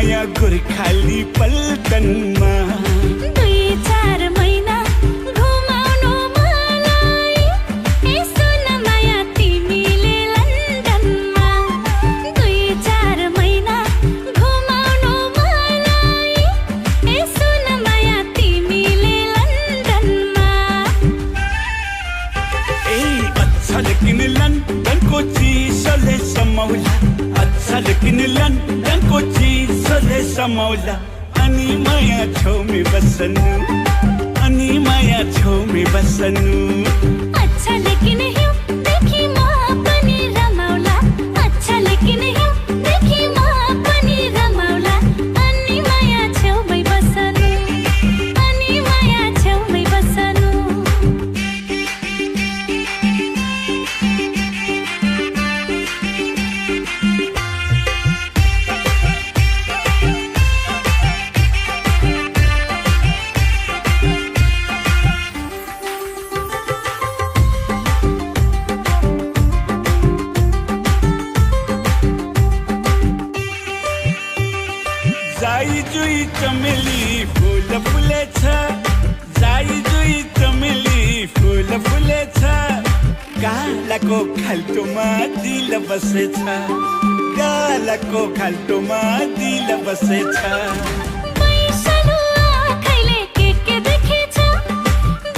माया गोर्खाली पल्टनमा 2-4 महिना घुमाउनु मलाई यसो न माया तिमीले लन्डनमा 2-4 महिना घुमाउनु मलाई यसो न माया तिमीले लन्डनमा अच्छा लेकिन लंदन को चीसले समौला अच्छा लेकिन लंदन को चीसले समौला अनि माया छेउमै बस्नु अनि माया छेउमै बस्नु अच्छा लेकिन हिउँदेखि म पनि रमाउला अच्छा लेकिन हिउँदेखि म पनि रमाउला अनि माया छेउमै बस्नु अनि माया छेउमै बस्नु जाई जुई चमेली फूल फुलेछ जाई जुई चमेली फूल फुलेछ गालाको खाल्टोमा दिल बसेछ गालाको खाल्टोमा दिल बसेछ बैसलु आँखैले के देखेछ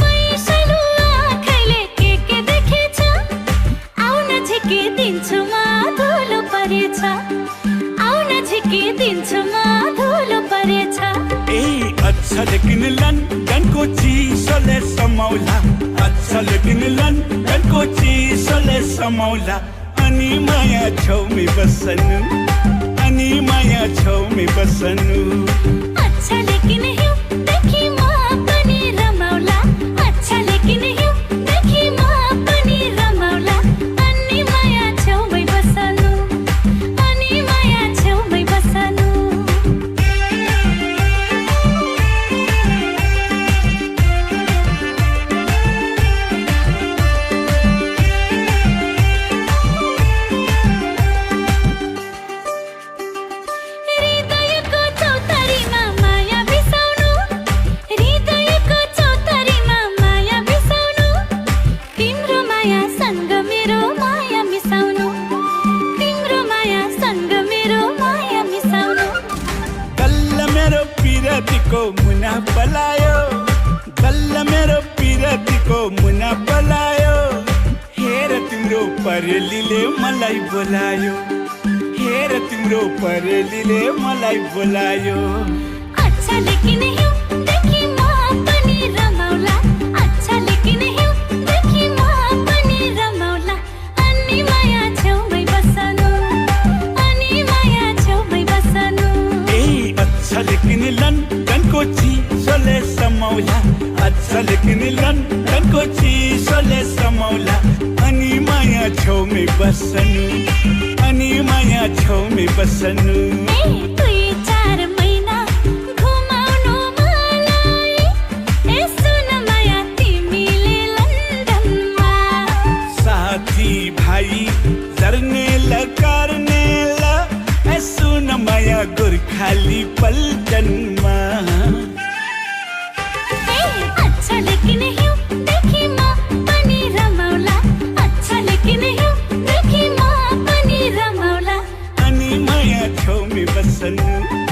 बैसलु आँखैले के देखेछ आउन झिकिदिन्छु म धुलो परेछ आउन झिकिदिन्छु म धुलो परेछ अच्छा लेकिन लंदन को चीसले समौला अच्छा लेकिन लंदन को चीसले समौला अनि माया छेउमै बस्नु अनि माया छेउमै बस्नु अच्छा लेकिन हिउँदेखि म पनि रमाउला अच्छा लेकिन हिउँदेखि म पनि रमाउला अनि माया छेउमै बस्नु अनि माया छेउमै बस्नु हृदयको चौतारीमा माया बिसाउनु हृदयको चौतारीमा माया बिसाउनु तिम्रो मायासँग मेरो माया मिसाउनु तिम्रो मायासँग मेरो माया मिसाउनु कल्ल मेरो पिरतीको मुना पलायो कल्ल मेरो पिरतीको मुना पलायो हेर तिम्रो परेलीले मलाई बोलायो हेर तिम्रो परेलीले मलाई बोलायो अच्छा लेकिन हिउँदेखि म पनि रमाउला अच्छा लेकिन हिउँदेखि म पनि रमाउला अनि माया छेउमै बस्नु अनि माया छेउमै बस्नु अच्छा लेकिन लंदन को चीसले समौला अच्छा लेकिन लंदन को चीसले समौला अनि माया छेउमै बस्नु अनि माया छेउमै बस्नु 2-4 महिना घुमाउनु मलाई यसो न माया तिमीले लन्डनमा साथी भाइ जर्नेला कार्नेला यसो न माया गोर्खाली पल्टनमा अच्छा लेकिन हिउँदेखि म पनि रमाउला अच्छा लेकिन हिउँदेखि म पनि रमाउला अनि माया छेउमै बस्नु